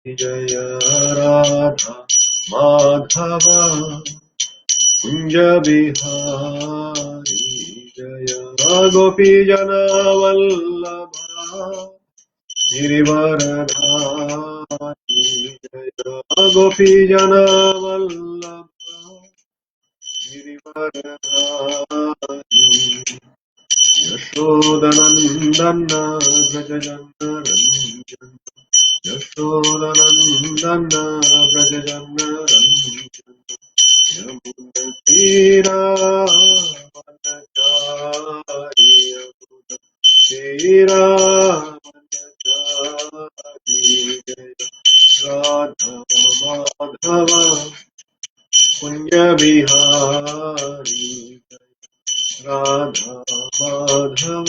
जय राधा माधव कुंज बिहारी जय गोपी जन वल्लभा गिरिवरधारी जय गोपी जन वल्लभा गिरिवरधारी यशोदनन्दन व्रज जनरञ्जन यशोदनन्दन व्रज जनरञ्जन यमुनतीरावनचारि यमुनतीरावनचारि जय राधा माधव कुञ्ज बिहारी राधा माधव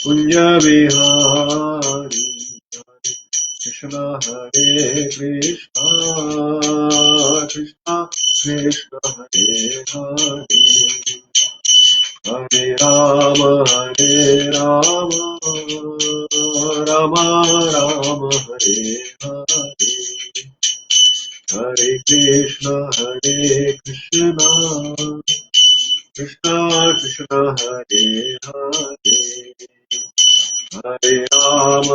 कुंज बिहारी हरे कृष्ण कृष्ण कृष्ण हरे हरे हरे राम राम राम हरे हरे हरे कृष्ण कृष्ण कृष्ण हरे हरे हरे राम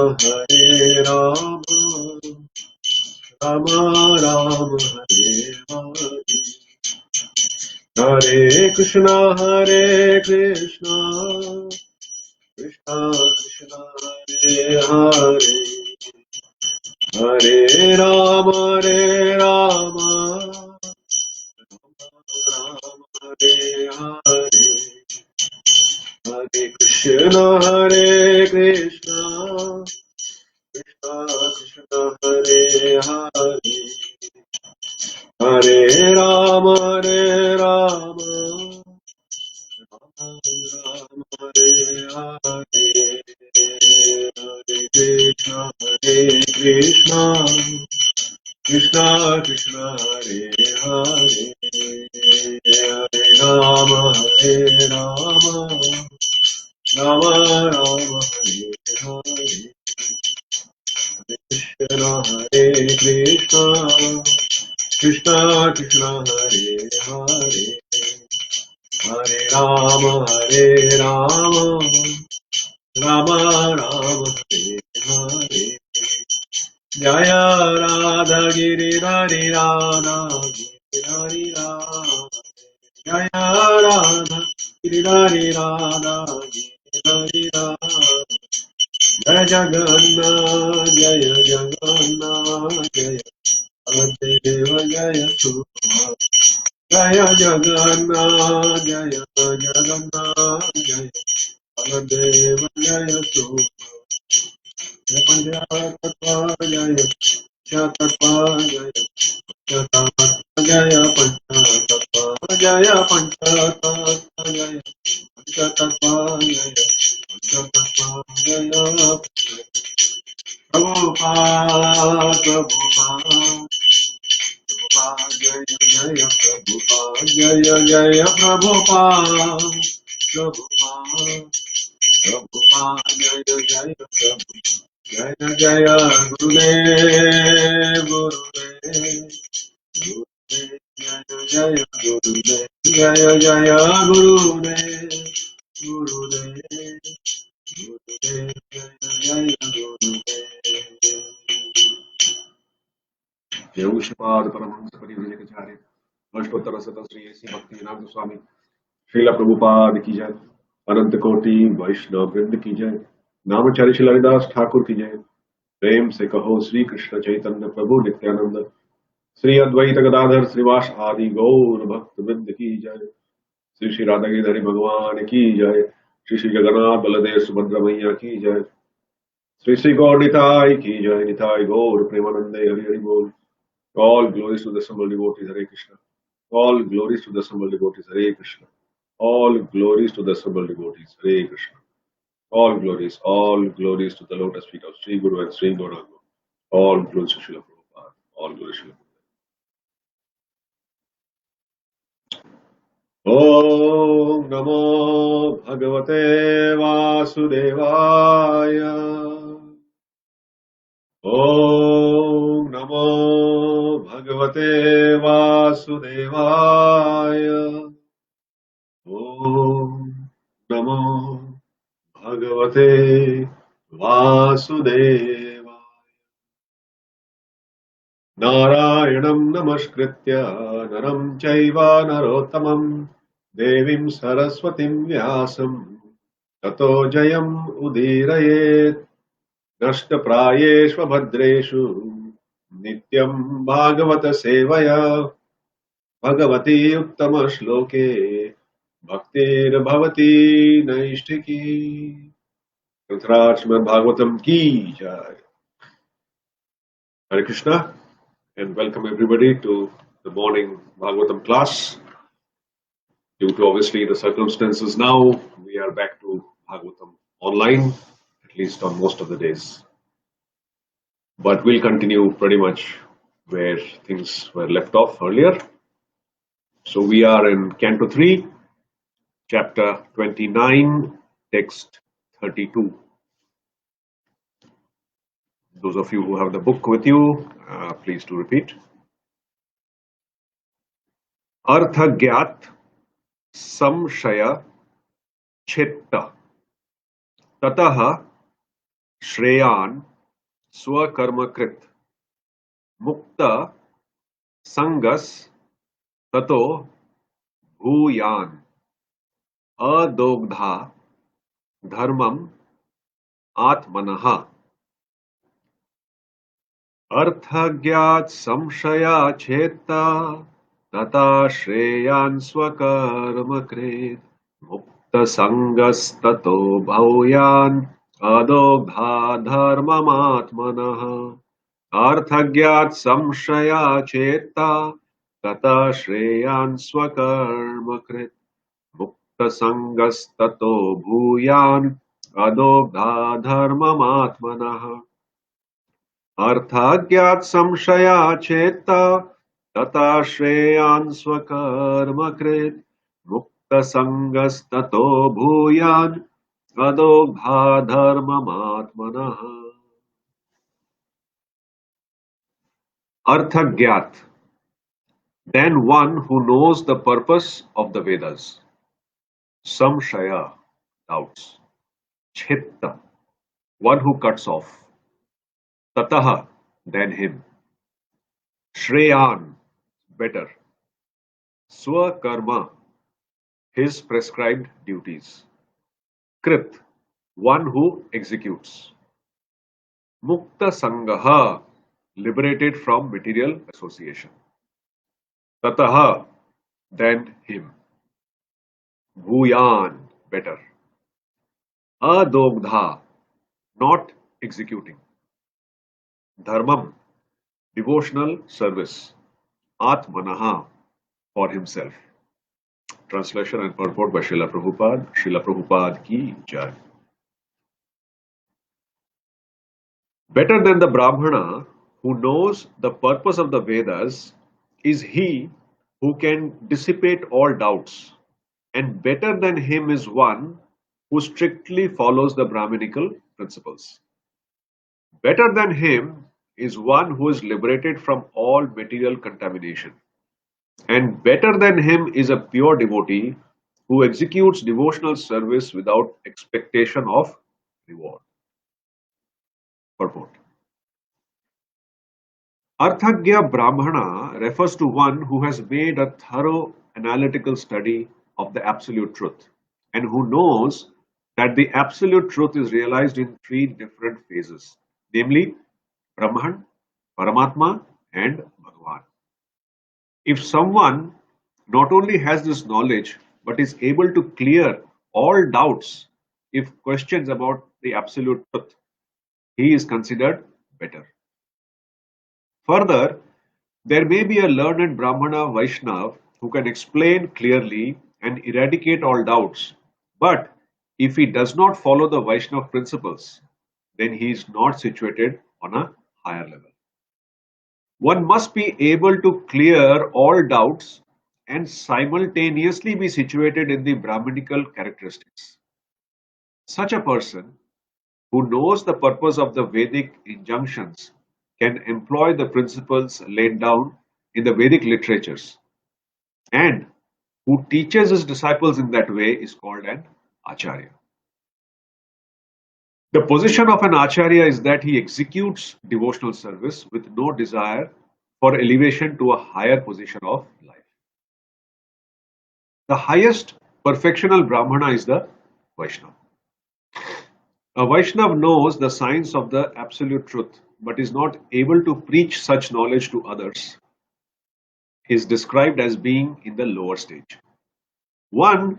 राम राम हरे हरे हरे कृष्ण कृष्ण कृष्ण हरे हरे हरे राम राम राम हरे हरे हरे कृष्ण कृष्ण कृष्ण हरे हरे हरे राम राम राम हरे हरे हरे कृष्ण कृष्ण कृष्ण हरे हरे हरे राम राम राम हरे हरे हरे कृष्ण कृष्ण कृष्ण हरे हरे हरे राम राम राम हरे हरे जय राधा गिरिधारी राधा गिरिधारी राधा जय राधा गिरिधारी राधा गिरिधारी राधा जय जगन्नाथ जय जगन्नाथ जय बलदेव जय सुभाष जय जगन्नाथ जय जगन्नाथ जय बलदेव जय सुभाष जय पंचतत्व जय पंचतत्व जय पंचतत्व जय पंचतत्व जय पंचतत्व जय पंचतत्व जय प्रभुपाद प्रभुपाद जय जय प्रभुपाद जय जय प्रभुपाद प्रभुपाद जय जय प्रभु जय जय गुरुदेव गुरुदेव जय गुरुदेव जय जय गुरुदेव गुरुदेव गुरुदेव जय गुरुदेव श्रीपाद परमहंस परिव्रजकाचार्य अष्टोत्तर शत श्री ऐसी भक्ति विनाथ स्वामी श्रीला प्रभुपाद की जय अनंत कोटि वैष्णव वृंद की जय नामचारी श्री हरिदास ठाकुर की जय प्रेम से कहो श्री कृष्ण चैतन्य प्रभु नित्यानंद श्री अद्वैत गदाधर श्रीवास आदि गौर भक्त वृंद की जय श्री श्री राधा गिरिधरी भगवान की जय श्री श्री जगन्नाथ बलदेव सुभद्रा मैया की जय श्री श्री गौर निताय की जय निताय गौर प्रेमानंदे हरि हरि बोल all glories to the assembled devotees Hare Krishna all glories to the assembled devotees Hare Krishna all glories to the assembled devotees Hare Krishna all glories to the lotus feet of Sri Guru and Sri Gauranga all glories to Srila Prabhupada all glories to Srila Om Namo Bhagavate Vasudevaya ॐ नमो भगवते वासुदेवाय। ॐ नमो भगवते वासुदेवाय। नारायणं नमस्कृत्य नरं चैव नरोत्तमं देवीं सरस्वतीं व्यासं ततो जयम् उदीरयेत्। नष्टप्रायेष्वभद्रेषु नित्यं भागवत सेवया Bhagwati उत्तमश्लोके भक्तिर्भवती नैष्ठिकी। Shrimad Bhagavatam ki jai. Hare Krishna and welcome everybody to the morning Bhagavatam class. Due to obviously the circumstances now, we are back to Bhagavatam online, at least on most of the days. But we'll continue pretty much where things were left off earlier. So we are in Canto 3, chapter 29, text 32. Those of you who have the book with you, please do repeat. Arthagyat samshaya chitta tataha shreyan swakarmakrit mukta sangas tato bhuyan adogdha dharmam atmanaha. अर्थज्ञात संशया चेता तथा श्रेयान् स्वकर्मकृत् मुक्त संगस्ततो भूयान् अदोग्धा धर्ममात्मनः. अर्थज्ञात संशया चेता तथा श्रेयान् स्वकर्मकृत् मुक्त संगस्ततो भूयान् अदोग्धा धर्ममात्मनः. अर्थाज्ञात संशया चेता तथा श्रेयान् स्वकर्मकृत् मुक्त संगस्ततो भूयान् अदोग्धा धर्ममात्मनः. Arthagyat, then one who knows the purpose of the Vedas. Samshaya, doubts. Chitta, one who cuts off. Tataha, then him. Shreyan, better. Swakarma, his prescribed duties. Krit, one who executes. Mukta Sangaha, liberated from material association. Tataha, then him. Bhuyan, better. Adogdha, not executing. Dharmam, devotional service. Atmanaha, for himself. Translation and purport by Srila Prabhupada. Srila Prabhupada ki jai. Better than the Brahmana who knows the purpose of the Vedas is he who can dissipate all doubts, and better than him is one who strictly follows the Brahminical principles. Better than him is one who is liberated from all material contamination. And better than him is a pure devotee who executes devotional service without expectation of reward. Purport. Arthagya Brahmana refers to one who has made a thorough analytical study of the absolute truth and who knows that the absolute truth is realized in three different phases, namely Brahman, Paramatma, and Bhagavan. If someone not only has this knowledge but is able to clear all doubts if questions about the absolute truth, he is considered better. Further, there may be a learned Brahmana Vaishnava who can explain clearly and eradicate all doubts, but if he does not follow the Vaishnava principles, then he is not situated on a higher level. One must be able to clear all doubts and simultaneously be situated in the Brahminical characteristics. Such a person who knows the purpose of the Vedic injunctions can employ the principles laid down in the Vedic literatures, and who teaches his disciples in that way is called an Acharya. The position of an Acharya is that he executes devotional service with no desire for elevation to a higher position of life. The highest perfectional Brahmana is the Vaishnava. A Vaishnava knows the science of the absolute truth but is not able to preach such knowledge to others. He is described as being in the lower stage. One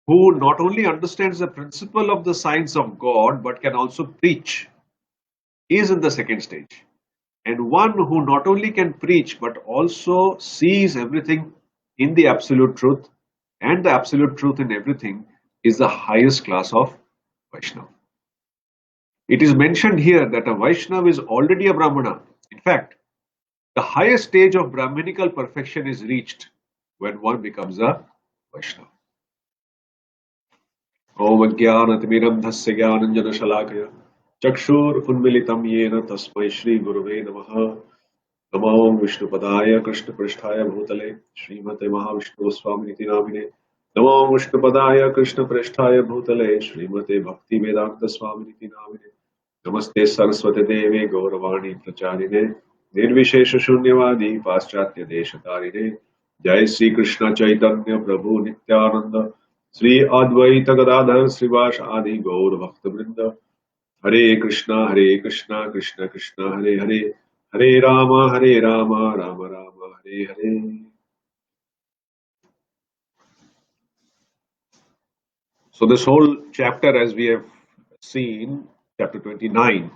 who not only understands the principle of the science of God but can also preach is in the second stage. And one who not only can preach but also sees everything in the absolute truth and the absolute truth in everything is the highest class of Vaishnava. It is mentioned here that a Vaishnava is already a Brahmana. In fact, the highest stage of Brahminical perfection is reached when one becomes a Vaishnava. Om Ajnanatimirandhasya Jnananjana Chakshur Unmilitam Yena Tasmai Shri Gurave Namaha Namo Vishnupadaya Krishna Pristhaya Bhutale Srimate Mahavishnu Swaminiti Namine Namo Vishnupadaya Krishna Pristhaya Bhutale Srimate Bhakti Vedanta Swaminiti Namine Namaste Saraswate Deve Gauravani Pracharine Nirvishesha Shunyavadi Paschatya Deshatarine Jai Sri Krishna Chaitanya Prabhu Nityananda Sri Advaita Gadadhar Srivas Adi Gaur Bhakta Vrinda Hare Krishna, Krishna Krishna, Hare Hare, Hare Rama, Rama Rama, Hare Hare. So this whole chapter, as we have seen, chapter 29,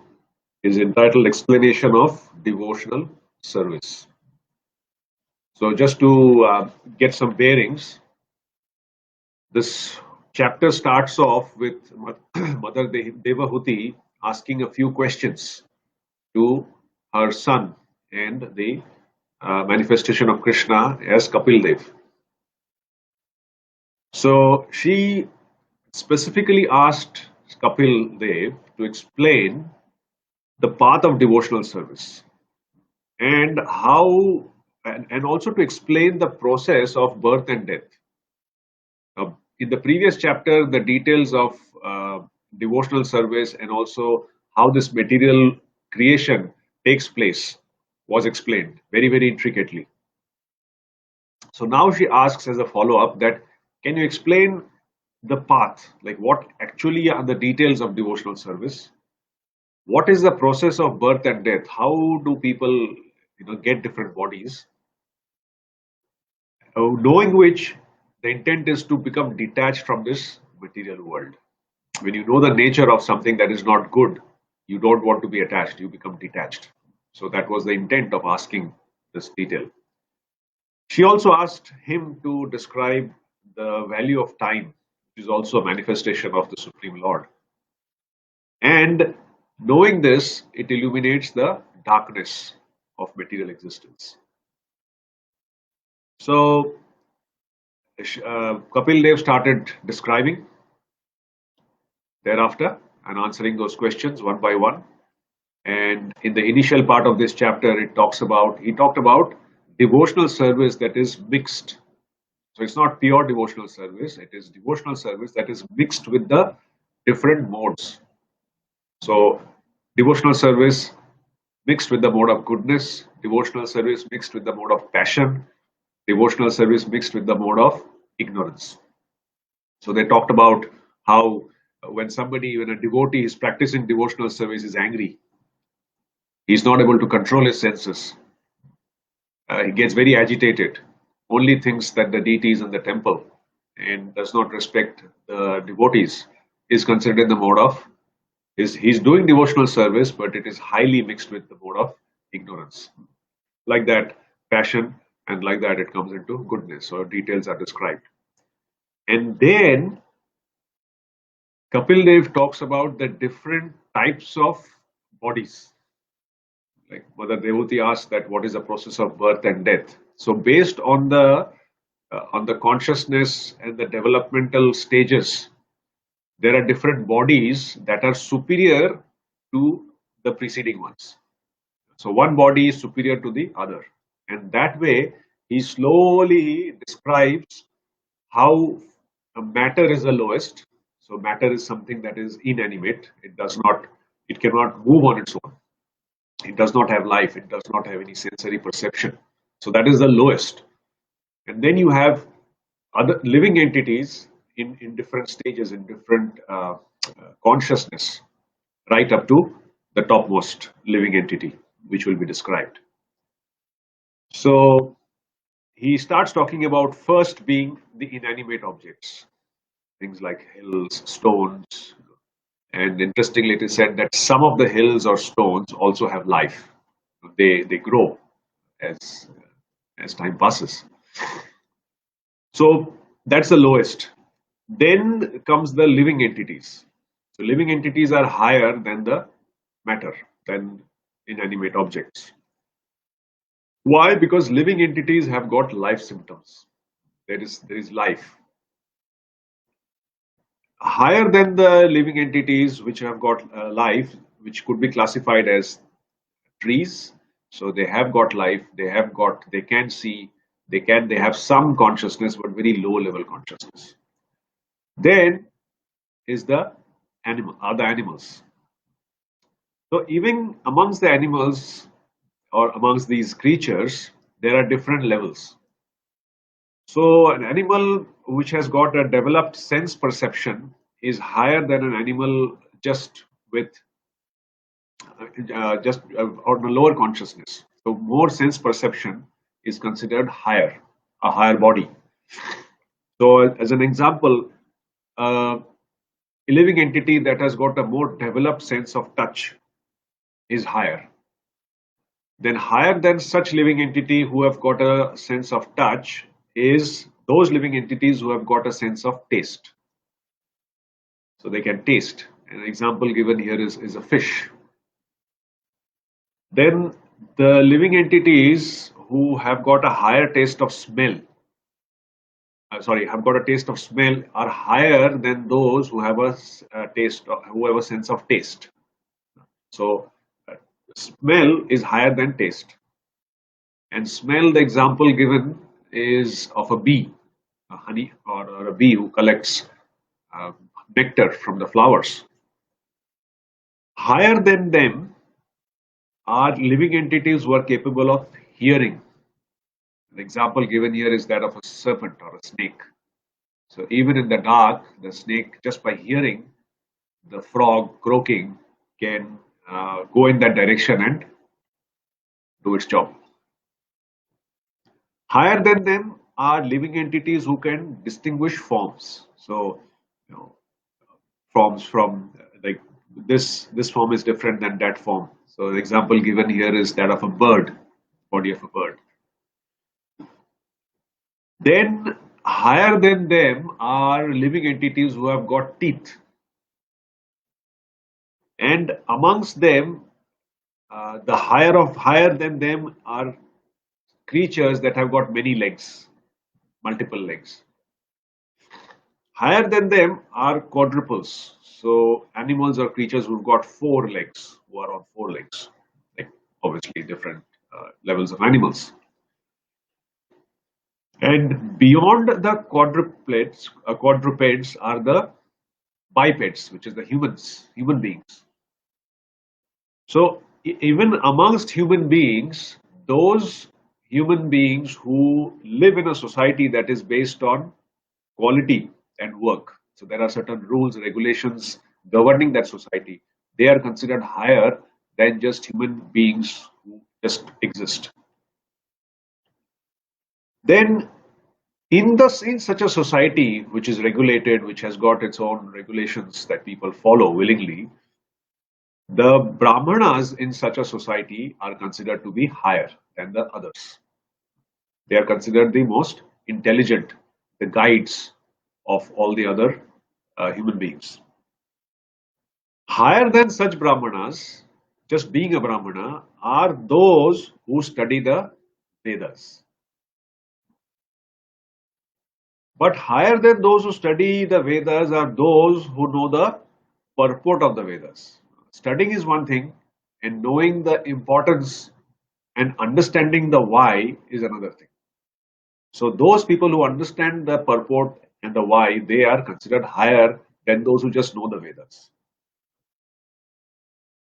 is entitled Explanation of Devotional Service. So just to get some bearings, this chapter starts off with Mother Devahuti asking a few questions to her son and the manifestation of Krishna as Kapil Dev. So she specifically asked Kapil Dev to explain the path of devotional service and how, and also to explain the process of birth and death. In the previous chapter, the details of devotional service and also how this material creation takes place was explained very, very intricately. So now she asks as a follow-up that, can you explain the path, like what actually are the details of devotional service? What is the process of birth and death? How do people get different bodies? Knowing which, the intent is to become detached from this material world. When you know the nature of something that is not good, you don't want to be attached, you become detached. So that was the intent of asking this detail. She also asked him to describe the value of time, which is also a manifestation of the Supreme Lord. And knowing this, it illuminates the darkness of material existence. So Kapil Dev started describing thereafter and answering those questions one by one. And in the initial part of this chapter, he talked about devotional service that is mixed. So it's not pure devotional service, it is devotional service that is mixed with the different modes. So devotional service mixed with the mode of goodness, devotional service mixed with the mode of passion, devotional service mixed with the mode of ignorance. So they talked about how when a devotee is practicing devotional service is angry, he's not able to control his senses. He gets very agitated, only thinks that the deity is in the temple and does not respect the devotees, is considered in the mode of, he's doing devotional service, but it is highly mixed with the mode of ignorance. Like that, passion, and like that it comes into goodness. So details are described. And then Kapil Dev talks about the different types of bodies. Like Mother Devahuti asked that what is the process of birth and death. So based on the consciousness and the developmental stages, there are different bodies that are superior to the preceding ones. So one body is superior to the other. And that way, he slowly describes how matter is the lowest. So matter is something that is inanimate. It cannot move on its own. It does not have life. It does not have any sensory perception. So that is the lowest. And then you have other living entities in different stages, in different consciousness, right up to the topmost living entity, which will be described. So he starts talking about first being the inanimate objects, things like hills, stones, and interestingly, it is said that some of the hills or stones also have life. They grow as as time passes. So that's the lowest. Then comes the living entities. So living entities are higher than the matter, than inanimate objects. Why? Because living entities have got life symptoms. There is life. Higher than the living entities which have got life, which could be classified as trees. So they have got life. They can see. They have some consciousness, but very low level consciousness. Then is the other animals. So even amongst the animals or amongst these creatures, there are different levels. So an animal which has got a developed sense perception is higher than an animal just on a lower consciousness. So more sense perception is considered higher, a higher body. So as an example, a living entity that has got a more developed sense of touch is higher. Then higher than such living entity who have got a sense of touch is those living entities who have got a sense of taste. So they can taste. An example given here is a fish. Then the living entities who have got a higher taste of smell, have got a taste of smell are higher than those who have who have a sense of taste. So smell is higher than taste. And smell, the example given is of a bee, a honey, or a bee who collects uh, nectar from the flowers. Higher than them are living entities who are capable of hearing. The example given here is that of a serpent or a snake. So even in the dark, the snake, just by hearing the frog croaking, can go in that direction and do its job. Higher than them are living entities who can distinguish forms. So, forms from like this form is different than that form. So the example given here is that of a bird, body of a bird. Then higher than them are living entities who have got teeth. And amongst them, higher than them are creatures that have got many legs, multiple legs. Higher than them are quadruples. So animals or creatures who've got 4 legs, who are on 4 legs, like obviously different levels of animals. And beyond the quadrupeds are the bipeds, which is the human beings. So even amongst human beings, those human beings who live in a society that is based on quality and work. So there are certain rules, regulations governing that society. They are considered higher than just human beings who just exist. Then in such a society which is regulated, which has got its own regulations that people follow willingly, the brahmanas in such a society are considered to be higher than the others. They are considered the most intelligent, the guides of all the other human beings. Higher than such brahmanas, just being a brahmana, are those who study the Vedas. But higher than those who study the Vedas are those who know the purport of the Vedas. Studying is one thing, and knowing the importance and understanding the why is another thing. So those people who understand the purport and the why, they are considered higher than those who just know the Vedas.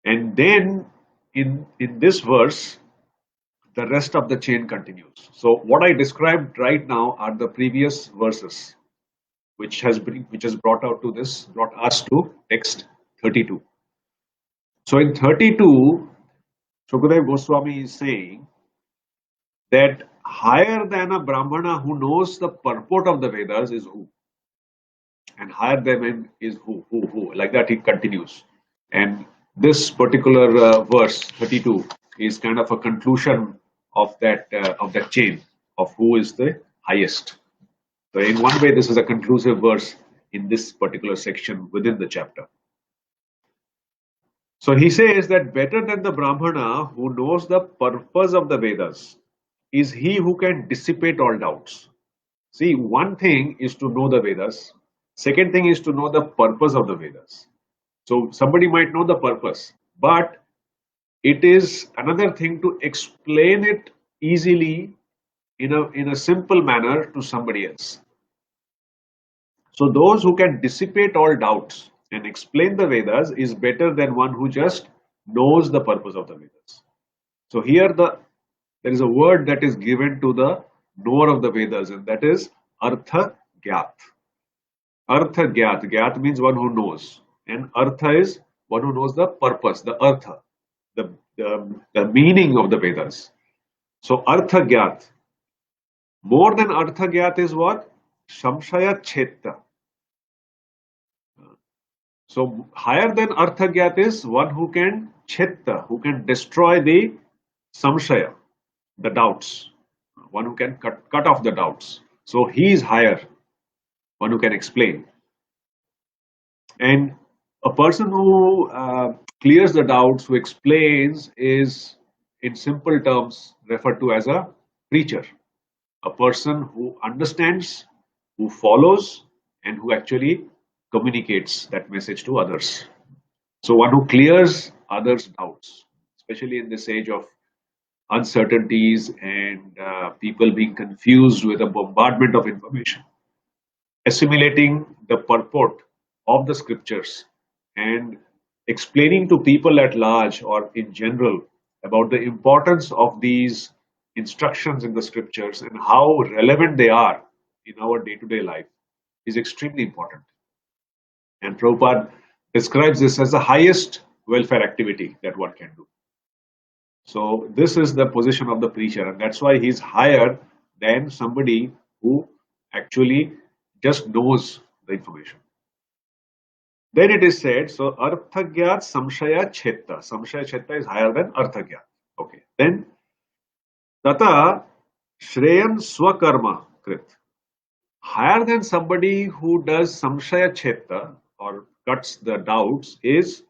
And then in this verse, the rest of the chain continues. So what I described right now are the previous verses, which has brought us to text 32. So in 32, Shukadev Goswami is saying that higher than a Brahmana who knows the purport of the Vedas is who? And higher than him is who. Like that, he continues. And this particular verse 32 is kind of a conclusion of that chain of who is the highest. So in one way, this is a conclusive verse in this particular section within the chapter. So he says that better than the Brahmana who knows the purpose of the Vedas is he who can dissipate all doubts. See, one thing is to know the Vedas. Second thing is to know the purpose of the Vedas. So somebody might know the purpose, but it is another thing to explain it easily in a simple manner to somebody else. So those who can dissipate all doubts and explain the Vedas is better than one who just knows the purpose of the Vedas. So here there is a word that is given to the knower of the Vedas, and that is Artha Gyat. Artha Gyat. Gyat means one who knows, and Artha is one who knows the purpose, the Artha, the meaning of the Vedas. So Artha Gyat. More than Artha Gyat is what? Samshaya Chetta. So higher than Artha Gyat is one who can Chetta, who can destroy the Samshaya, the doubts, one who can cut off the doubts. So he is higher, one who can explain. And a person who clears the doubts, who explains, is in simple terms referred to as a preacher, a person who understands, who follows, and who actually communicates that message to others. So one who clears others' doubts, especially in this age of uncertainties and people being confused with a bombardment of information, assimilating the purport of the scriptures and explaining to people at large or in general about the importance of these instructions in the scriptures and how relevant they are in our day-to-day life is extremely important. And Prabhupada describes this as the highest welfare activity that one can do. So this is the position of the preacher, and that's why he's higher than somebody who actually just knows the information. Then it is said, so Arthagyat Samshaya Chetta. Samshaya Chetta is higher than Arthagyat. Okay. Then Tata Shreyan Swakarma Krit. Higher than somebody who does Samshaya Chetta or cuts the doubts is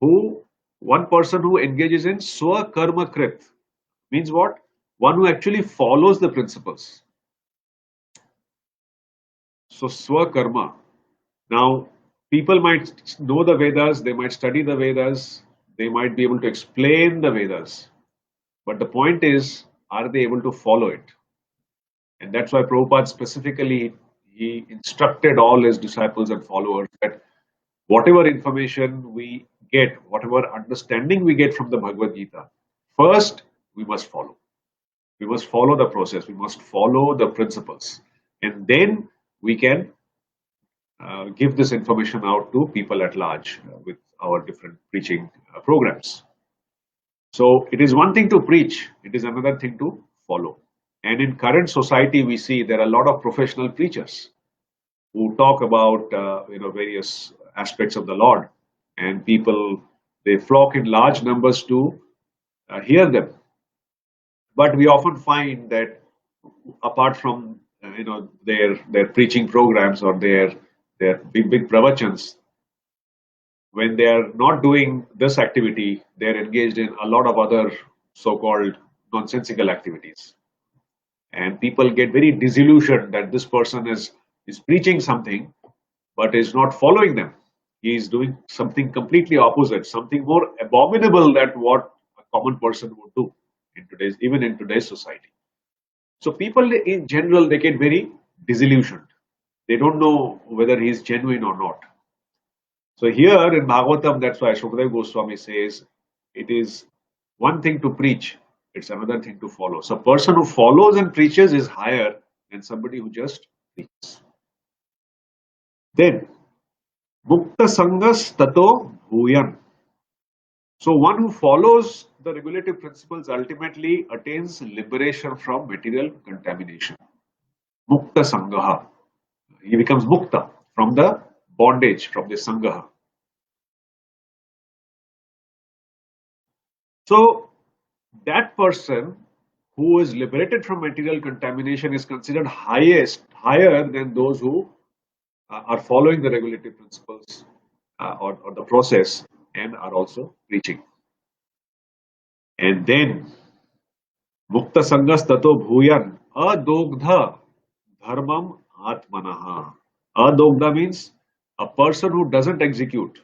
who one person who engages in Swakarma Krit. Means what? One who actually follows the principles. So Swakarma. Now people might know the Vedas, they might study the Vedas, they might be able to explain the Vedas. But the point is, are they able to follow it? And that's why Prabhupada specifically, he instructed all his disciples and followers that whatever information we get, whatever understanding we get from the Bhagavad Gita, first we must follow. We must follow the process, we must follow the principles. And then we can give this information out to people at large with our different preaching programs. So it is one thing to preach, it is another thing to follow. And in current society, we see there are a lot of professional preachers who talk about various aspects of the Lord, and people, they flock in large numbers to hear them. But we often find that apart from their preaching programs or their big pravachans, when they are not doing this activity, they are engaged in a lot of other so-called nonsensical activities. And people get very disillusioned that this person is preaching something but is not following them. He is doing something completely opposite, something more abominable than what a common person would do even in today's society. So people in general, they get very disillusioned. They don't know whether he is genuine or not. So here in Bhagavatam, that's why Shukadeva Goswami says it is one thing to preach, it's another thing to follow. So a person who follows and preaches is higher than somebody who just preaches. Then Mukta Sangas Tato Bhuyan. So one who follows the regulative principles ultimately attains liberation from material contamination. Mukta Sangaha. He becomes Mukta from the bondage, from the Sangaha. So that person who is liberated from material contamination is considered higher than those who are following the regulative principles or the process and are also preaching. And then Mukta Sangas Tato Bhuyan Adogdha Dharmam Atmanaha. Adogdha means a person who doesn't execute.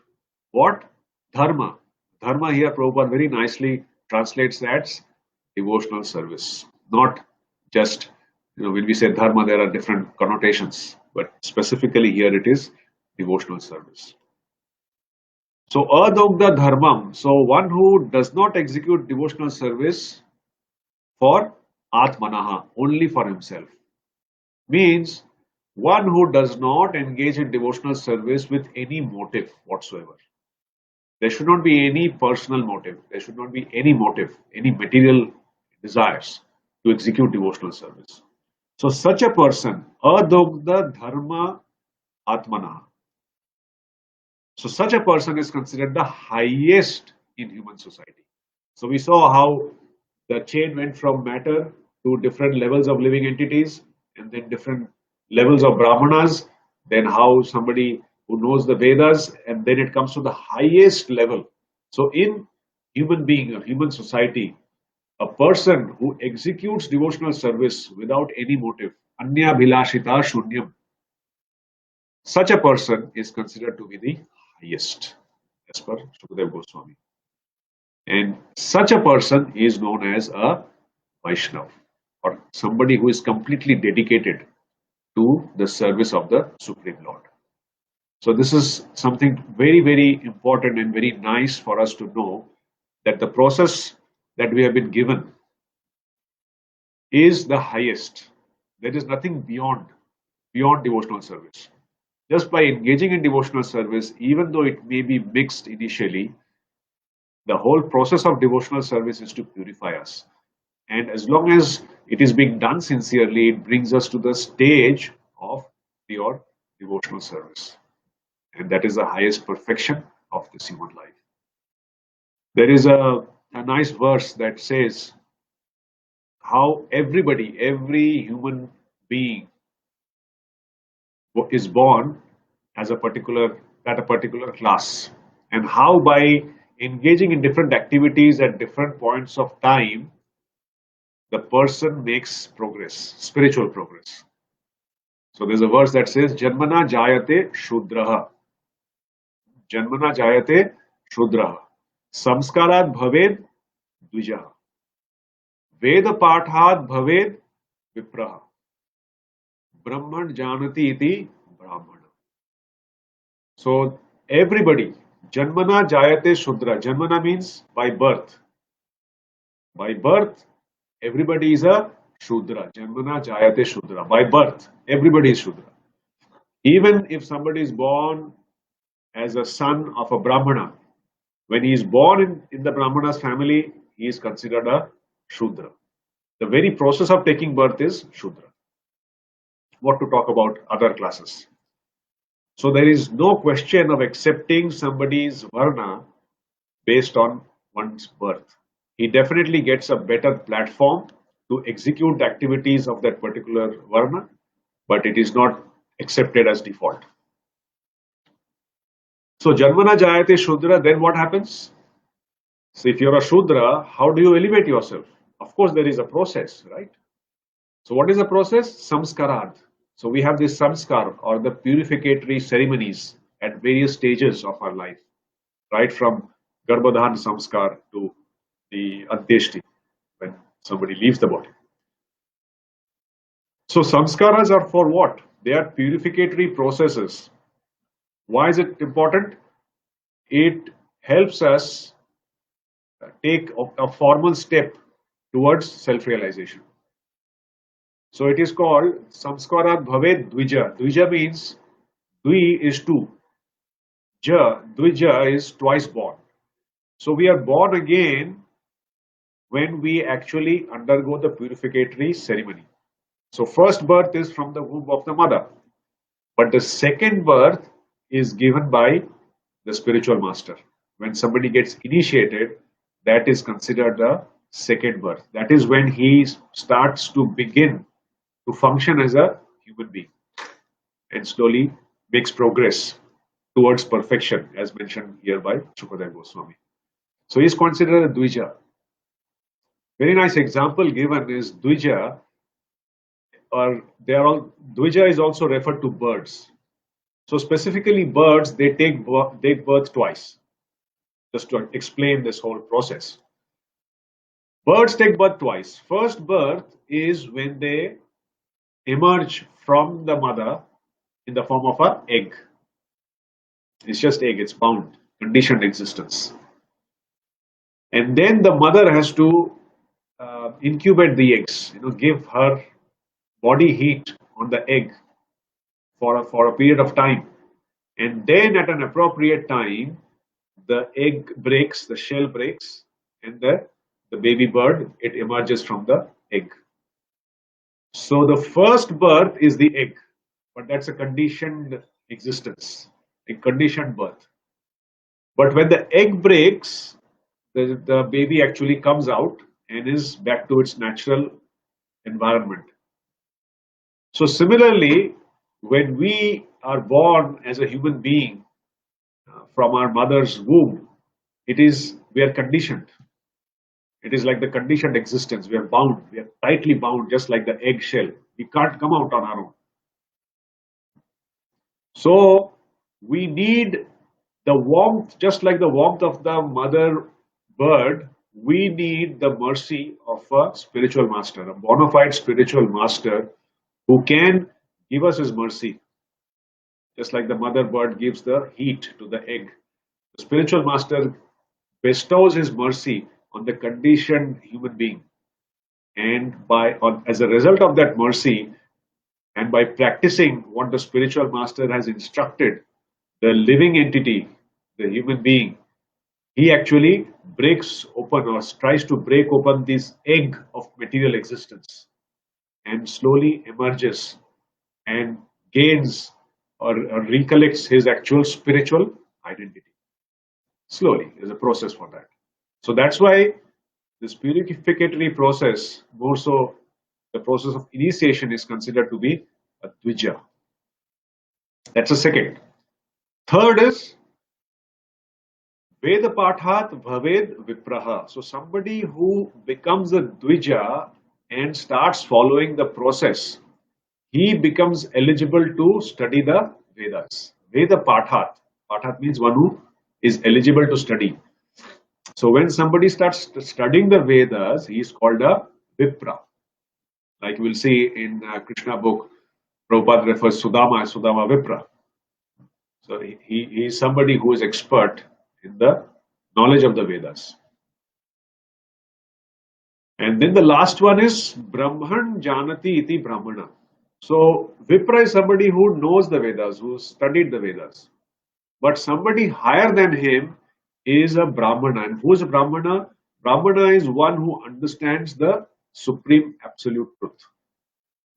What? Dharma. Dharma here Prabhupada very nicely translates as devotional service. Not just, when we say dharma, there are different connotations, but specifically here it is devotional service. So adogda dharmam, so one who does not execute devotional service for atmanaha, only for himself, means one who does not engage in devotional service with any motive whatsoever. There should not be any personal motive, there should not be any motive, any material desires to execute devotional service. So such a person, adogda dharma atmanaha. So such a person is considered the highest in human society. So we saw how the chain went from matter to different levels of living entities and then different levels of brahmanas, then how somebody who knows the Vedas, and then it comes to the highest level. So in human being or human society, a person who executes devotional service without any motive, anya bhilashita shunyam, such a person is considered to be the highest as per Shukadeva Goswami. And such a person is known as a Vaishnava, or somebody who is completely dedicated to the service of the Supreme Lord. So this is something very, very important and very nice for us to know, that the process that we have been given is the highest. There is nothing beyond devotional service. Just by engaging in devotional service, even though it may be mixed initially, the whole process of devotional service is to purify us. And as long as it is being done sincerely, it brings us to the stage of pure devotional service. And that is the highest perfection of this human life. There is a nice verse that says how every human being is born as at a particular class, and how by engaging in different activities at different points of time, the person makes progress, spiritual progress. So there's a verse that says, Janmana jayate shudraha. Janmana jayate shudraha. Samskarat bhaved dvijaha. Veda pathat bhaved vipraha. Brahman janati iti brahmana. So everybody, Janmana jayate shudra. Janmana means by birth. By birth, everybody is a Shudra. Janmana jayate Shudra. By birth, everybody is Shudra. Even if somebody is born as a son of a Brahmana, when he is born in the Brahmana's family, he is considered a Shudra. The very process of taking birth is Shudra. What to talk about other classes? So there is no question of accepting somebody's Varna based on one's birth. He definitely gets a better platform to execute the activities of that particular Varna, but it is not accepted as default. So Janmana Jayate Shudra, then what happens? So if you're a Shudra, how do you elevate yourself? Of course, there is a process, right? So what is the process? Samskarad. So we have this samskar or the purificatory ceremonies at various stages of our life, right from Garbhadhan samskar to the Antyeshti, when somebody leaves the body. So samskaras are for what? They are purificatory processes. Why is it important? It helps us take a formal step towards self-realization. So it is called samskarat bhaved dvija. Dvija means dvi is two. Dvija is twice born. So we are born again when we actually undergo the purificatory ceremony. So first birth is from the womb of the mother, but the second birth is given by the spiritual master. When somebody gets initiated, that is considered the second birth. That is when he starts to begin to function as a human being and slowly makes progress towards perfection, as mentioned here by Shukadeva Goswami. So he is considered a Dvija. Very nice example given is Dvija, or they are all Dvija is also referred to birds. So specifically birds, they take birth twice. Just to explain this whole process. Birds take birth twice. First birth is when they emerge from the mother in the form of an egg. It's just egg, it's bound, conditioned existence. And then the mother has to incubate the eggs, give her body heat on the egg for a period of time. And then at an appropriate time, the egg breaks, the shell breaks, and the baby bird, it emerges from the egg. So the first birth is the egg, but that's a conditioned existence, a conditioned birth. But when the egg breaks, the baby actually comes out and is back to its natural environment. So similarly, when we are born as a human being from our mother's womb, we are conditioned. It is like the conditioned existence. We are bound. We are tightly bound, just like the eggshell. We can't come out on our own. So we need the warmth, just like the warmth of the mother bird. We need the mercy of a spiritual master, a bona fide spiritual master who can give us his mercy. Just like the mother bird gives the heat to the egg, the spiritual master bestows his mercy on the conditioned human being. And as a result of that mercy, and by practicing what the spiritual master has instructed, the living entity, the human being, he actually breaks open or tries to break open this egg of material existence and slowly emerges and gains or recollects his actual spiritual identity. Slowly, there's a process for that. So that's why this purificatory process, more so the process of initiation, is considered to be a dvija. That's the second. Third is Veda Pathat Bhaved Vipraha. So somebody who becomes a dvija and starts following the process, he becomes eligible to study the Vedas. Veda Pathat. Pathat means one who is eligible to study. So when somebody starts studying the Vedas, he is called a Vipra. Like we'll see in Krishna book, Prabhupada refers Sudama as Sudama Vipra. So he is somebody who is expert in the knowledge of the Vedas. And then the last one is Brahman Janati Iti Brahmana. So Vipra is somebody who knows the Vedas, who studied the Vedas. But somebody higher than him is a Brahmana. And who is a Brahmana? Brahmana is one who understands the supreme absolute truth.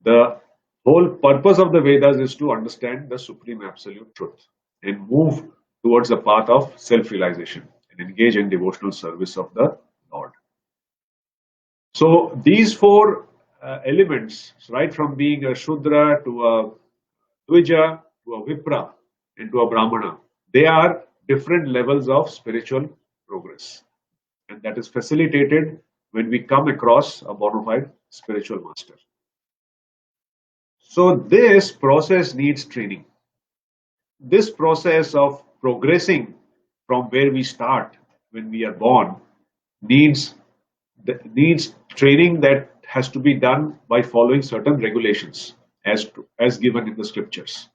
The whole purpose of the Vedas is to understand the supreme absolute truth and move towards the path of self-realization and engage in devotional service of the Lord. So these four elements, right from being a Shudra to a Dvija to a Vipra and to a Brahmana, they are different levels of spiritual progress. And that is facilitated when we come across a bona fide spiritual master. So this process needs training. This process of progressing from where we start when we are born needs needs training that has to be done by following certain regulations as given in the scriptures.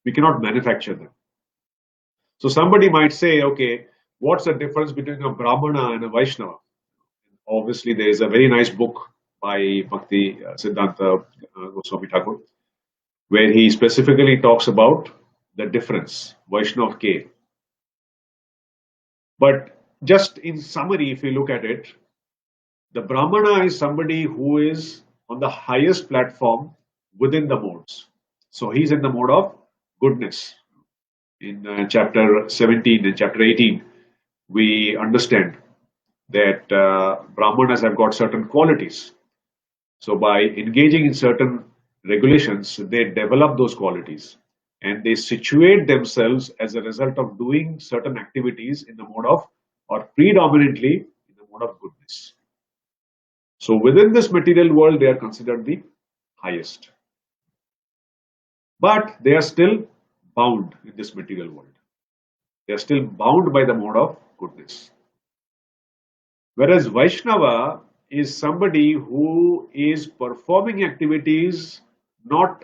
We cannot manufacture them. So somebody might say, okay, what's the difference between a Brahmana and a Vaishnava? Obviously, there is a very nice book by Bhakti Siddhanta Goswami Thakur, where he specifically talks about the difference, Vaishnav K. But just in summary, if you look at it, the Brahmana is somebody who is on the highest platform within the modes. So he's in the mode of goodness. In chapter 17 and chapter 18, we understand that Brahmanas have got certain qualities. So by engaging in certain regulations, they develop those qualities and they situate themselves as a result of doing certain activities in the mode of, or predominantly in the mode of goodness. So within this material world, they are considered the highest. But they are still bound in this material world. They are still bound by the mode of goodness. Whereas Vaishnava is somebody who is performing activities not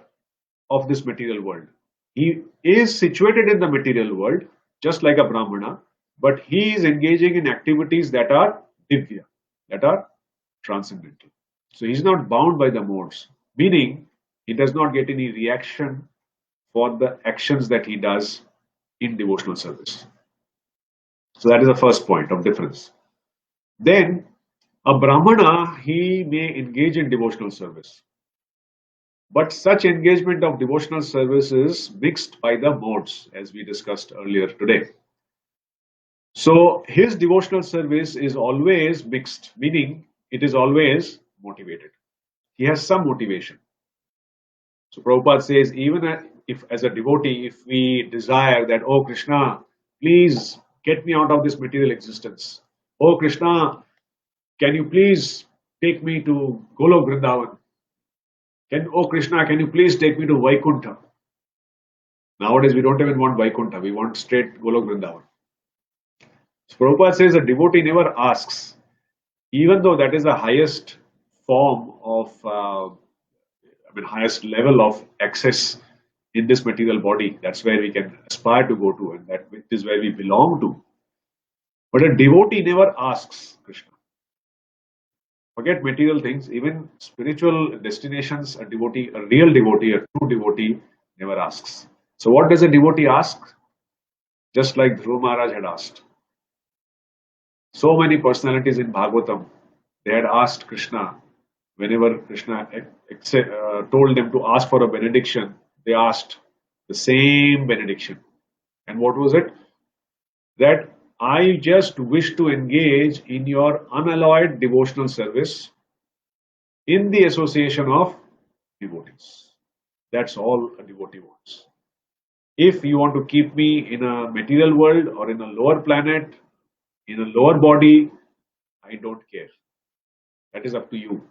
of this material world. He is situated in the material world, just like a Brahmana, but he is engaging in activities that are divya, that are transcendental. So he's not bound by the modes, meaning he does not get any reaction for the actions that he does in devotional service. So that is the first point of difference. Then a Brahmana, he may engage in devotional service. But such engagement of devotional service is mixed by the modes, as we discussed earlier today. So his devotional service is always mixed, meaning it is always motivated. He has some motivation. So Prabhupada says, even if as a devotee, if we desire that, oh Krishna, please get me out of this material existence. Oh Krishna, can you please take me to Golok Vrindavan? Oh Krishna, can you please take me to Vaikuntha? Nowadays, we don't even want Vaikuntha, we want straight Golok Vrindavan. So Prabhupada says a devotee never asks, even though that is the highest form of, highest level of access in this material body. That's where we can aspire to go to, and that is where we belong to. But a devotee never asks Krishna. Forget material things, even spiritual destinations, a devotee, a real devotee, a true devotee never asks. So what does a devotee ask? Just like Dhruva Maharaj had asked. So many personalities in Bhagavatam, they had asked Krishna, whenever Krishna told them to ask for a benediction, they asked the same benediction. And what was it? That I just wish to engage in your unalloyed devotional service in the association of devotees. That's all a devotee wants. If you want to keep me in a material world or in a lower planet, in a lower body, I don't care. That is up to you.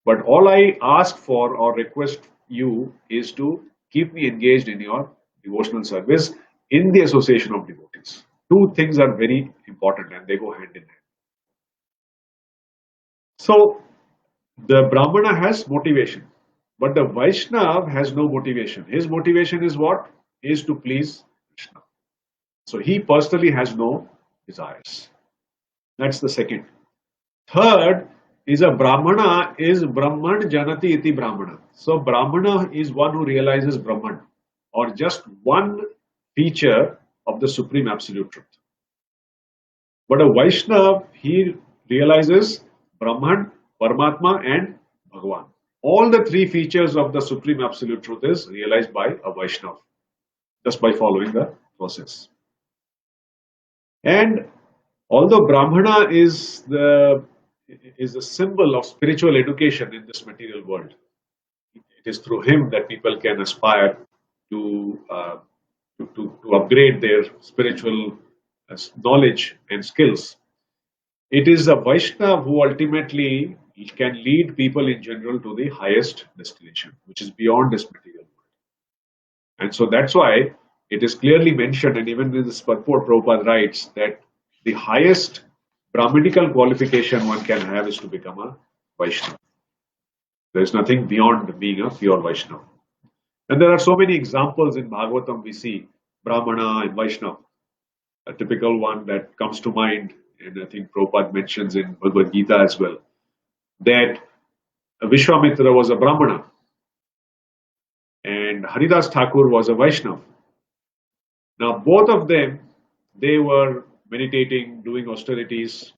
But all I ask for or request you is to keep me engaged in your devotional service in the association of devotees. Two things are very important and they go hand in hand. So the Brahmana has motivation, but the Vaishnava has no motivation. His motivation is what? Is to please Krishna. So he personally has no desires. That's the second. Third is a Brahmana is Brahman Janati iti Brahmana. So Brahmana is one who realizes Brahman, or just one feature of the Supreme Absolute Truth. But a Vaishnava, he realizes Brahman, Paramatma and Bhagavan. All the three features of the Supreme Absolute Truth is realized by a Vaishnava, just by following the process. And although Brahmana is a symbol of spiritual education in this material world, it is through him that people can aspire to upgrade their spiritual knowledge and skills. It is a Vaishnava who ultimately can lead people in general to the highest destination, which is beyond this material world. And so that's why it is clearly mentioned, and even in this purport, Prabhupada writes that the highest Brahminical qualification one can have is to become a Vaishnava. There is nothing beyond being a pure Vaishnava. And there are so many examples in Bhagavatam we see Brahmana and Vaishnava. A typical one that comes to mind, and I think Prabhupada mentions in Bhagavad Gita as well, that Vishwamitra was a Brahmana and Haridas Thakur was a Vaishnava. Now both of them, they were meditating, doing austerities,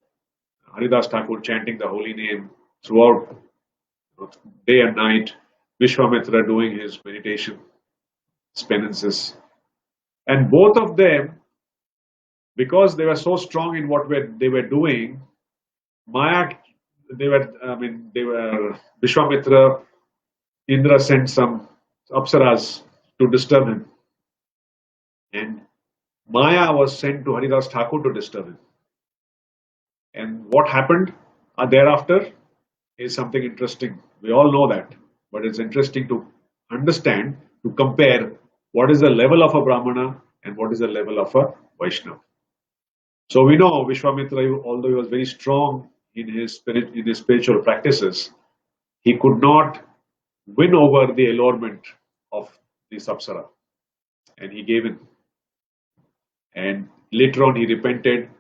Haridas Thakur chanting the holy name throughout day and night, Vishwamitra doing his meditation, his penances. And both of them, because they were so strong in what they were doing, Vishwamitra, Indra sent some apsaras to disturb him. And Maya was sent to Haridas Thakur to disturb him. And what happened thereafter is something interesting. We all know that, but it's interesting to understand, to compare what is the level of a Brahmana and what is the level of a Vaishnava. So we know Vishwamitra, although he was very strong in his spiritual practices, he could not win over the allurement of the Sapsara, and he gave in. And later on, he repented.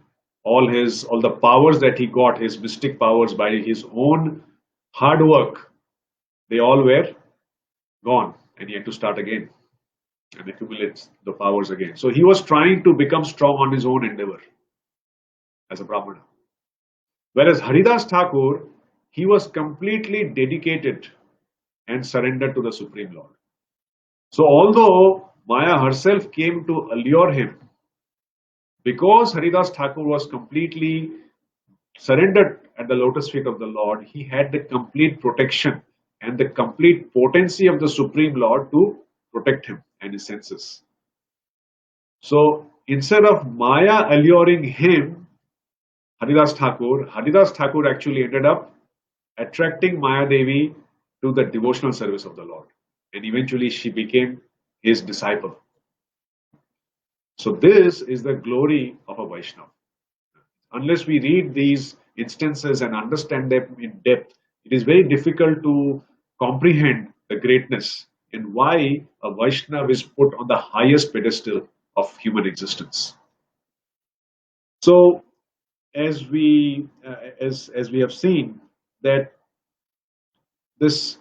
All the powers that he got, his mystic powers, by his own hard work, they all were gone, and he had to start again and accumulate the powers again. So he was trying to become strong on his own endeavor as a Brahmana. Whereas Haridas Thakur, he was completely dedicated and surrendered to the Supreme Lord. So although Maya herself came to allure him, because Haridas Thakur was completely surrendered at the lotus feet of the Lord, he had the complete protection and the complete potency of the Supreme Lord to protect him and his senses. So instead of Maya alluring him, Haridas Thakur actually ended up attracting Maya Devi to the devotional service of the Lord. And eventually she became his disciple. So this is the glory of a Vaishnava. Unless we read these instances and understand them in depth, it is very difficult to comprehend the greatness and why a Vaishnava is put on the highest pedestal of human existence. So as we have seen, that this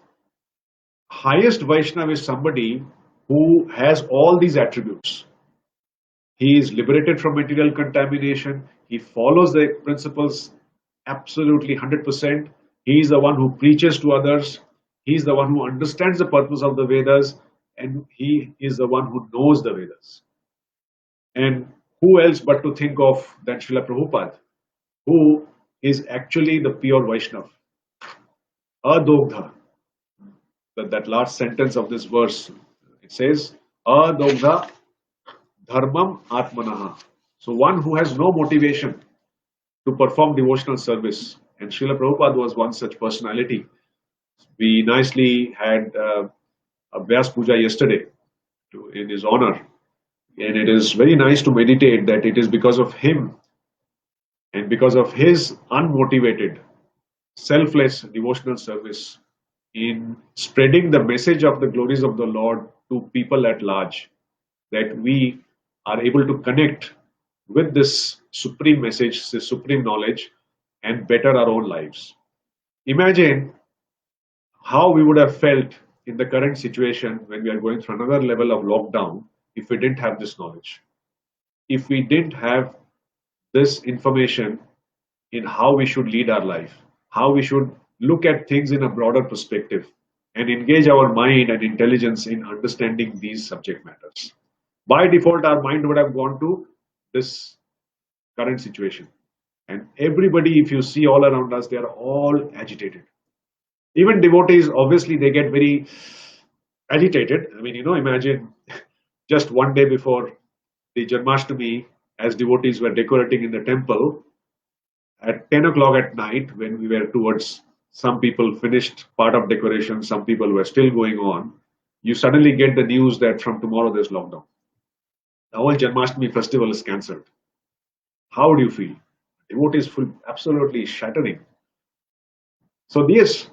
highest Vaishnava is somebody who has all these attributes. He is liberated from material contamination. He follows the principles absolutely 100%. He is the one who preaches to others. He is the one who understands the purpose of the Vedas, and he is the one who knows the Vedas. And who else but to think of than Srila Prabhupada, who is actually the pure Vaishnava. Adogdha. That last sentence of this verse, it says, Adogdha dharmam atmanaha. So one who has no motivation to perform devotional service. And Srila Prabhupada was one such personality. We nicely had a Vyas Puja yesterday in his honor. And it is very nice to meditate that it is because of him and because of his unmotivated, selfless devotional service in spreading the message of the glories of the Lord to people at large, that we are able to connect with this supreme message, this supreme knowledge, and better our own lives. Imagine how we would have felt in the current situation when we are going through another level of lockdown if we didn't have this knowledge. If we didn't have this information in how we should lead our life, how we should look at things in a broader perspective and engage our mind and intelligence in understanding these subject matters. By default, our mind would have gone to this current situation. And everybody, if you see all around us, they are all agitated. Even devotees, obviously, they get very agitated. I mean, imagine just one day before the Janmashtami, as devotees were decorating in the temple, at 10 o'clock at night, when we were towards some people finished part of decoration, some people were still going on. You suddenly get the news that from tomorrow there's lockdown. The whole Janmashtami festival is cancelled. How do you feel? Devotees feel absolutely shattering. So yes,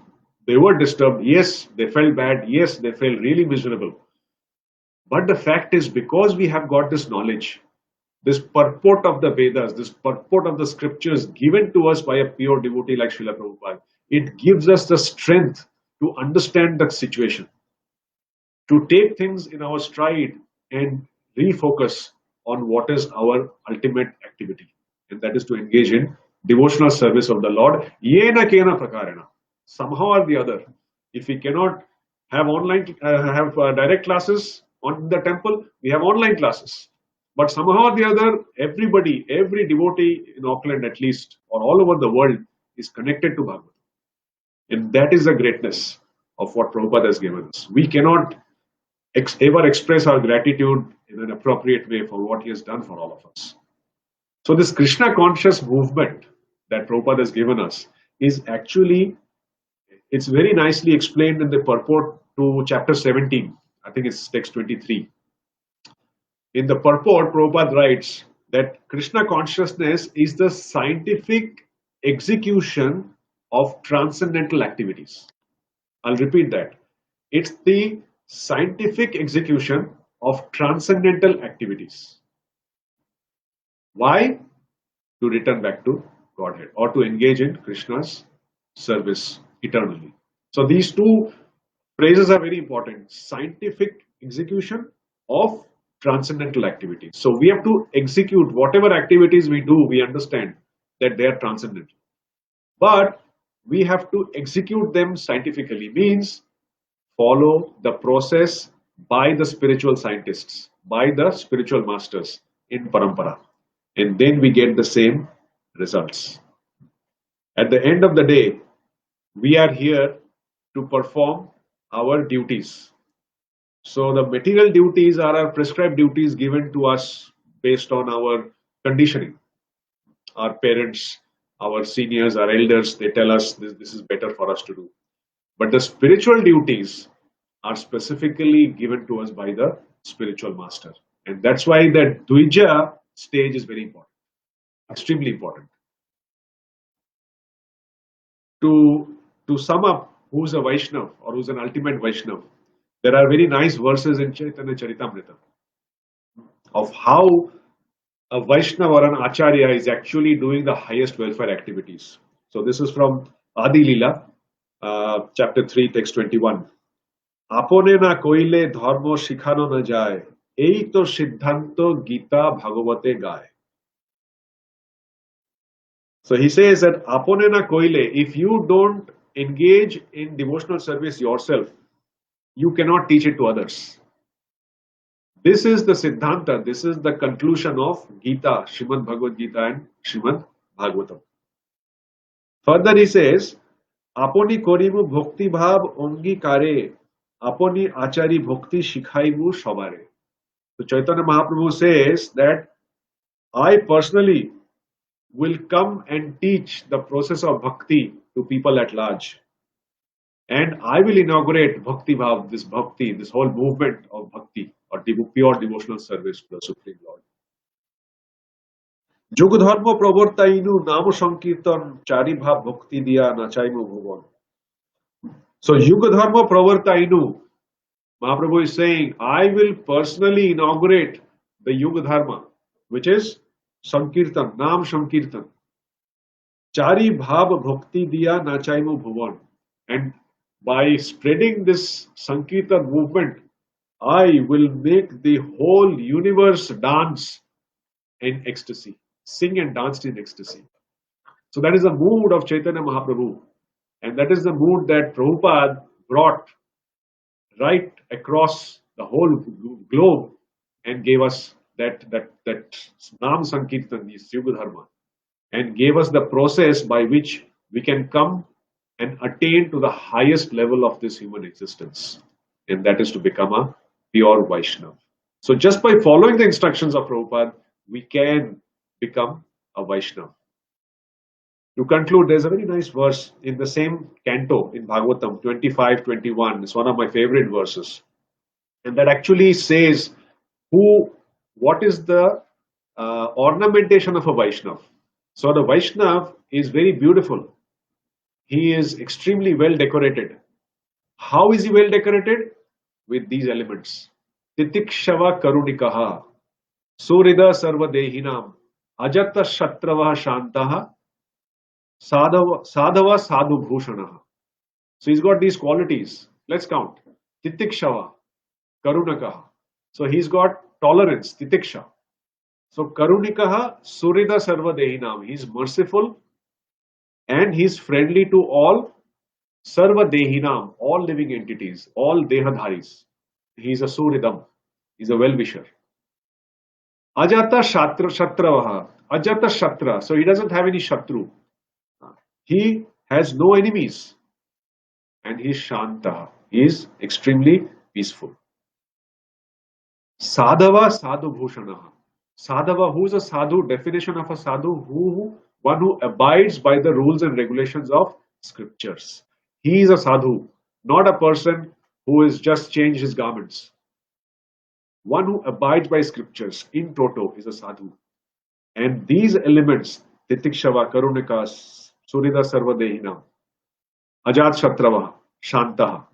they were disturbed. Yes, they felt bad. Yes, they felt really miserable. But the fact is, because we have got this knowledge, this purport of the Vedas, this purport of the scriptures given to us by a pure devotee like Srila Prabhupada, it gives us the strength to understand the situation, to take things in our stride and refocus on what is our ultimate activity. And that is to engage in devotional service of the Lord. Yena kena prakarena. Somehow or the other, if we cannot have direct classes on the temple, we have online classes. But somehow or the other, everybody, every devotee in Auckland at least, or all over the world, is connected to Bhagavad. And that is the greatness of what Prabhupada has given us. We cannot ever express our gratitude in an appropriate way for what he has done for all of us. So this Krishna conscious movement that Prabhupada has given us is actually, it's very nicely explained in the purport to chapter 17. I think it's text 23. In the purport, Prabhupada writes that Krishna consciousness is the scientific execution of transcendental activities. I'll repeat that. It's the scientific execution of transcendental activities. Why? To return back to Godhead or to engage in Krishna's service eternally. So these two phrases are very important. Scientific execution of transcendental activities. So we have to execute whatever activities we do, we understand that they are transcendental. But we have to execute them scientifically, means follow the process by the spiritual scientists, by the spiritual masters in Parampara. And then we get the same results. At the end of the day, we are here to perform our duties. So the material duties are our prescribed duties given to us based on our conditioning. Our parents, our seniors, our elders, they tell us this is better for us to do. But the spiritual duties are specifically given to us by the spiritual master. And that's why the Dvija stage is very important, extremely important. To sum up who's a Vaishnava or who's an ultimate Vaishnava, there are very nice verses in Chaitanya Charitamrita of how a Vaishnava or an Acharya is actually doing the highest welfare activities. So this is from Adi Lila, chapter 3, text 21. Apone na koile dharmo shikhano na jay, ei to siddhanto Gita Bhagavate gaye. So he says that apone na koile, if you don't engage in devotional service yourself, you cannot teach it to others. This is the Siddhanta, this is the conclusion of Gita, Srimad Bhagavad Gita and Srimad Bhagavatam. Further he says, Aponi koribu bhakti bhav ongi kare, aponi achari bhakti shikhaibu shabare. So Chaitanya Mahaprabhu says that I personally will come and teach the process of bhakti to people at large. And I will inaugurate Bhakti Bhav, this whole movement of bhakti or pure devotional service to the Supreme Lord. Jugadharma pravartainu nama sankirtan chari bhav bhakti diya nachaimu bhuvan. So Yugadharma pravartainu, Mahaprabhu is saying, I will personally inaugurate the Yugadharma, which is Sankirtan, Nam Sankirtan. Chari bhav bhakti diya nachaimu bhuvan. And by spreading this Sankirtan movement, I will make the whole universe dance in ecstasy, sing and dance in ecstasy. So that is the mood of Chaitanya Mahaprabhu. And that is the mood that Prabhupada brought right across the whole globe and gave us that Nam Sankirtan, the Yugadharma, and gave us the process by which we can come and attain to the highest level of this human existence, and that is to become a pure Vaishnava. So just by following the instructions of Prabhupada, we can become a Vaishnava. To conclude, there's a very nice verse in the same canto in Bhagavatam 25:21. It's one of my favorite verses. And that actually says what is the ornamentation of a Vaishnav. So the Vaishnav is very beautiful. He is extremely well decorated. How is he well decorated? With these elements. Titikshava karunikaha, surida sarvadehinam, ajata shatrava shantaha, sadhava sadhu bhushanaha. So he's got these qualities. Let's count. Titikshava, karunakaha. So he's got tolerance, titiksha. So karunikaha, surida sarvadehinam. He's merciful and he's friendly to all sarva dehinam, all living entities, all dehadharis. He's a suridam. He's a well-wisher. Ajata shatravaha. Ajata shatra. So he doesn't have any shatru. He has no enemies. And he's shanta. He is extremely peaceful. Sadhava sadhu bhushanaha. Sadhava, who is a sadhu? Definition of a sadhu, one who abides by the rules and regulations of scriptures. He is a sadhu, not a person who has just changed his garments. One who abides by scriptures in toto is a sadhu. And these elements, titikshava, karunika, surida sarvadehina, ajat shatrava, shantaha,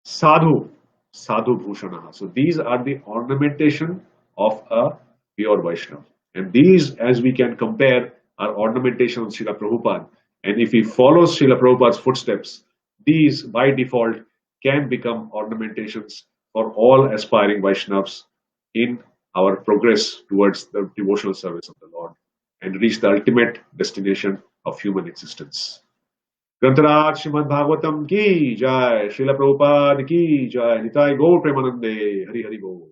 sadhu, sadhu bhushanaha. So these are the ornamentation of a pure Vaishnava. And these, as we can compare, are ornamentation of Srila Prabhupada. And if we follow Srila Prabhupada's footsteps, these by default can become ornamentations for all aspiring Vaishnavas in our progress towards the devotional service of the Lord and reach the ultimate destination of human existence. Grantaraj Srimad Bhagavatam ki jai, Srila Prabhupada ki jai, Nitai Gaur Premanande, Hari Hari Gaur.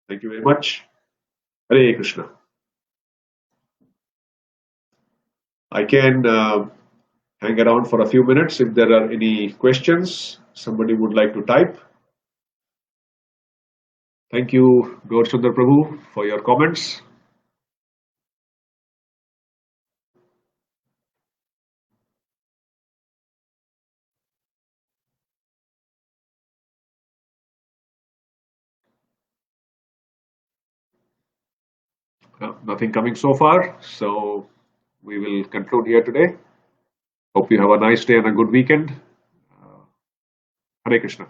Thank you very much. Hare Krishna. I can hang around for a few minutes if there are any questions somebody would like to type. Thank you, Gaur Chandra Prabhu, for your comments. Nothing coming so far, so we will conclude here today. Hope you have a nice day and a good weekend. Hare Krishna.